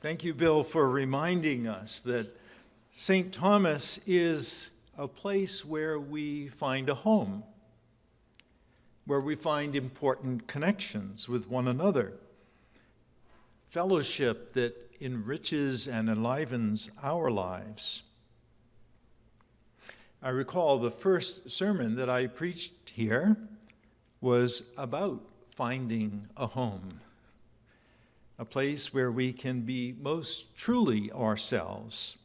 Thank you, Bill, for reminding us that St. Thomas is a place where we find a home, where we find important connections with one another, fellowship that enriches and enlivens our lives. I recall the first sermon that I preached here was about finding a home, a place where we can be most truly ourselves.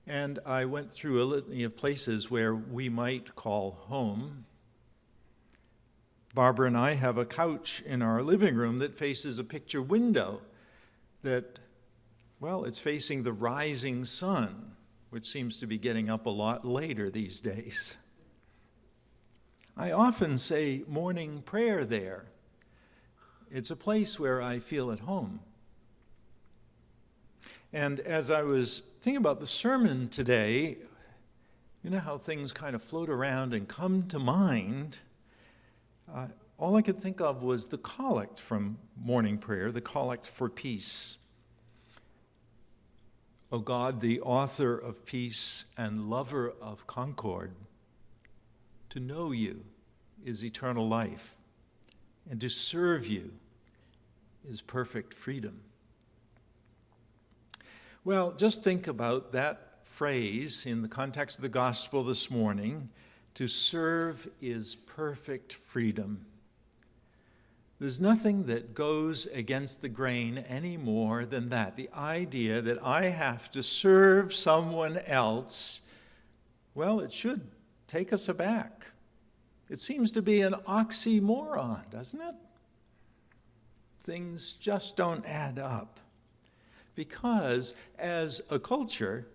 And I went through a litany of places where we might call home. Barbara and I have a couch in our living room that faces a picture window that, well, it's facing the rising sun, which seems to be getting up a lot later these days. I often say morning prayer there. It's a place where I feel at home. And as I was thinking about the sermon today, you know how things kind of float around and come to mind. All I could think of was the collect from morning prayer, the collect for peace. O God, the author of peace and lover of concord, to know you is eternal life, and to serve you is perfect freedom. Well, just think about that phrase in the context of the gospel this morning. To serve is perfect freedom. There's nothing that goes against the grain any more than that. The idea that I have to serve someone else, well, it should take us aback. It seems to be an oxymoron, doesn't it? Things just don't add up. Because as a culture,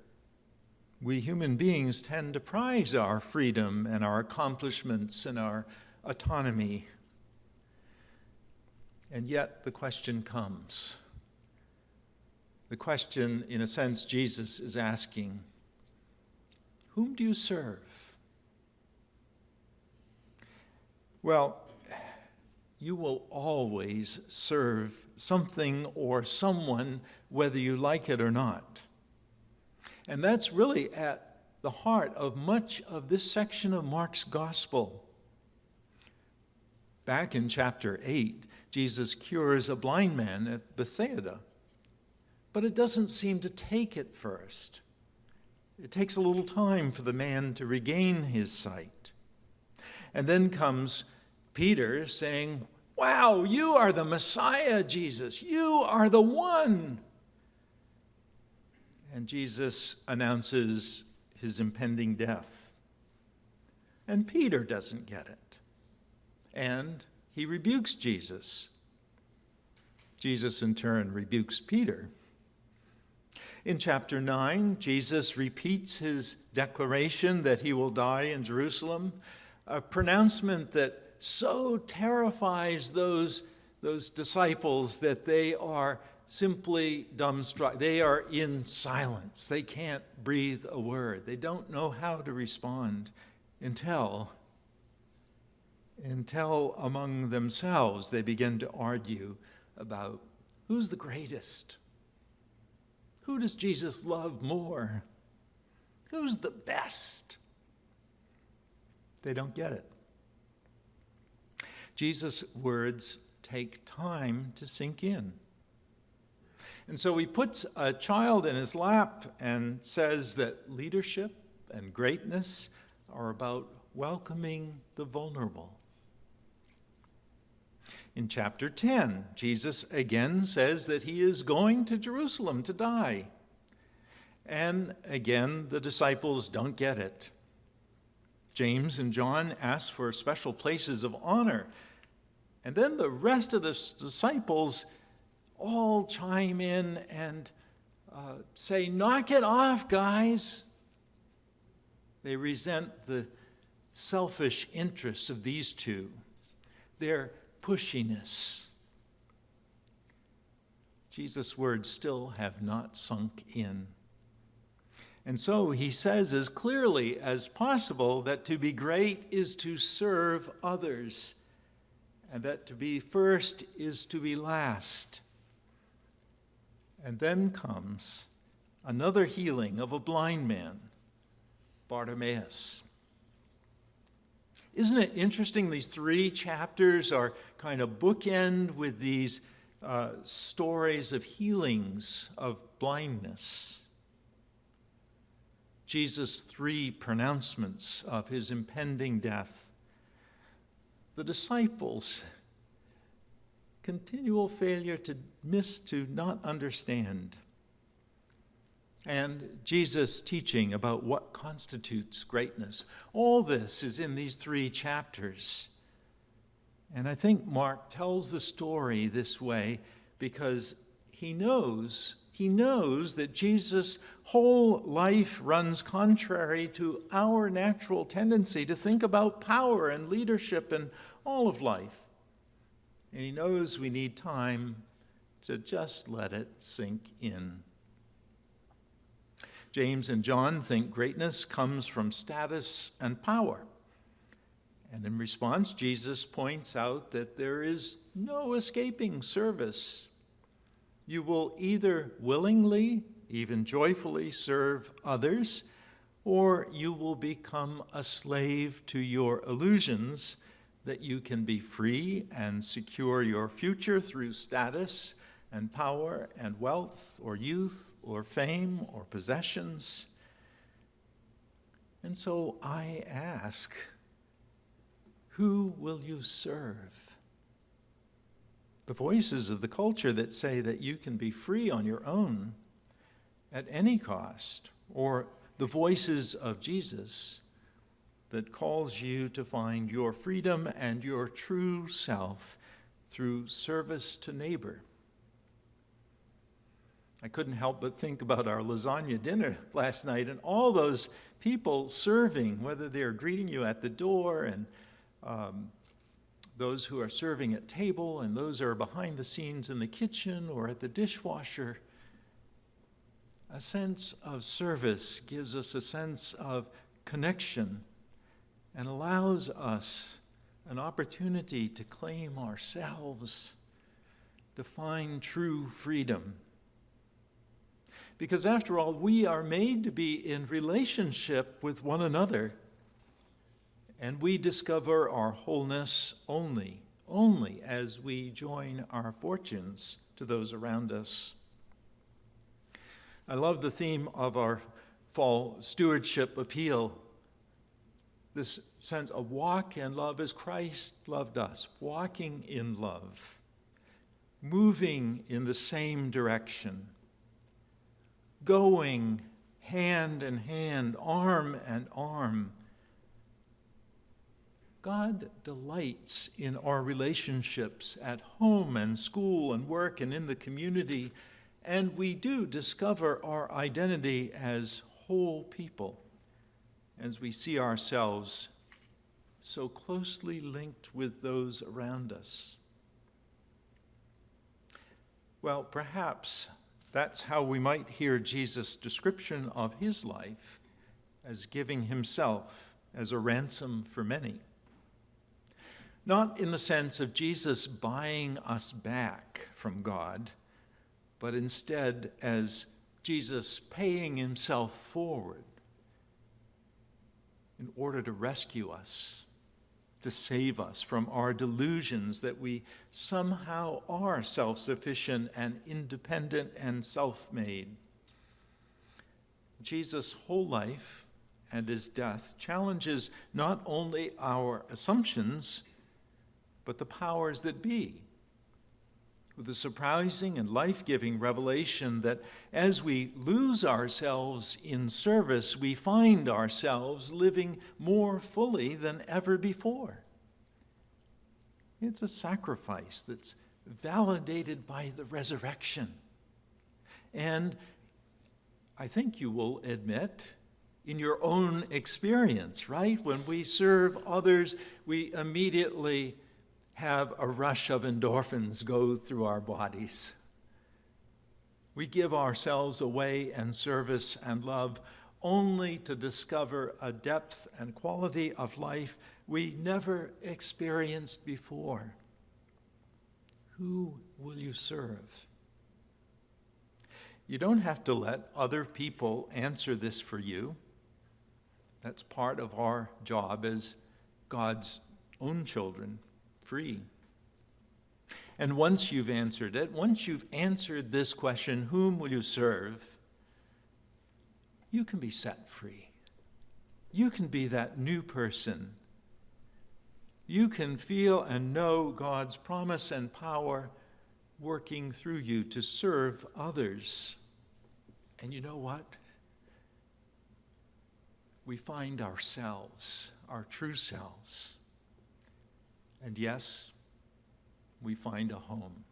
we human beings tend to prize our freedom and our accomplishments and our autonomy. And yet the question comes. The question, in a sense, Jesus is asking, whom do you serve? Well, you will always serve something or someone, whether you like it or not. And that's really at the heart of much of this section of Mark's gospel. Back in chapter 8, Jesus cures a blind man at Bethsaida. But it doesn't seem to take at first. It takes a little time for the man to regain his sight. And then comes Peter saying, "Wow, you are the Messiah, Jesus. You are the one." And Jesus announces his impending death. And Peter doesn't get it. And he rebukes Jesus. Jesus, in turn, rebukes Peter. In chapter 9, Jesus repeats his declaration that he will die in Jerusalem, a pronouncement that so terrifies those disciples that they are simply dumbstruck. They are in silence. They can't breathe a word. They don't know how to respond until among themselves they begin to argue about who's the greatest. Who does Jesus love more? Who's the best? They don't get it. Jesus' words take time to sink in. And so he puts a child in his lap and says that leadership and greatness are about welcoming the vulnerable. In chapter 10, Jesus again says that he is going to Jerusalem to die. And again, the disciples don't get it. James and John ask for special places of honor. And then the rest of the disciples all chime in and say, "Knock it off, guys." They resent the selfish interests of these two, their pushiness. Jesus' words still have not sunk in. And so he says as clearly as possible that to be great is to serve others, and that to be first is to be last. And then comes another healing of a blind man, Bartimaeus. Isn't it interesting? These 3 chapters are kind of bookend with these stories of healings of blindness. Jesus' 3 pronouncements of his impending death. The disciples' continual failure to not understand. And Jesus' teaching about what constitutes greatness. All this is in these 3 chapters. And I think Mark tells the story this way because he knows that Jesus' whole life runs contrary to our natural tendency to think about power and leadership and all of life. And he knows we need time to just let it sink in. James and John think greatness comes from status and power. And in response, Jesus points out that there is no escaping service. You will either willingly, even joyfully, serve others, or you will become a slave to your illusions that you can be free and secure your future through status and power and wealth or youth or fame or possessions. And so I ask, who will you serve? The voices of the culture that say that you can be free on your own at any cost, or the voices of Jesus that calls you to find your freedom and your true self through service to neighbor. I couldn't help but think about our lasagna dinner last night and all those people serving, whether they're greeting you at the door and those who are serving at table and those who are behind the scenes in the kitchen or at the dishwasher. A sense of service gives us a sense of connection and allows us an opportunity to claim ourselves, to find true freedom. Because after all, we are made to be in relationship with one another, and we discover our wholeness only as we join our fortunes to those around us. I love the theme of our fall stewardship appeal, this sense of walk in love as Christ loved us, walking in love, moving in the same direction, going hand in hand, arm in arm. God delights in our relationships at home and school and work and in the community, and we do discover our identity as whole people as we see ourselves so closely linked with those around us. Well, perhaps that's how we might hear Jesus' description of his life as giving himself as a ransom for many. Not in the sense of Jesus buying us back from God, but instead as Jesus paying himself forward in order to rescue us, to save us from our delusions that we somehow are self-sufficient and independent and self-made. Jesus' whole life and his death challenges not only our assumptions, but the powers that be, with the surprising and life-giving revelation that as we lose ourselves in service, we find ourselves living more fully than ever before. It's a sacrifice that's validated by the resurrection. And I think you will admit, in your own experience, right? When we serve others, we immediately have a rush of endorphins go through our bodies. We give ourselves away in service and love only to discover a depth and quality of life we never experienced before. Who will you serve? You don't have to let other people answer this for you. That's part of our job as God's own children, free. And once you've answered it, once you've answered this question, whom will you serve? You can be set free. You can be that new person. You can feel and know God's promise and power working through you to serve others. And you know what? We find ourselves, our true selves. And yes, we find a home.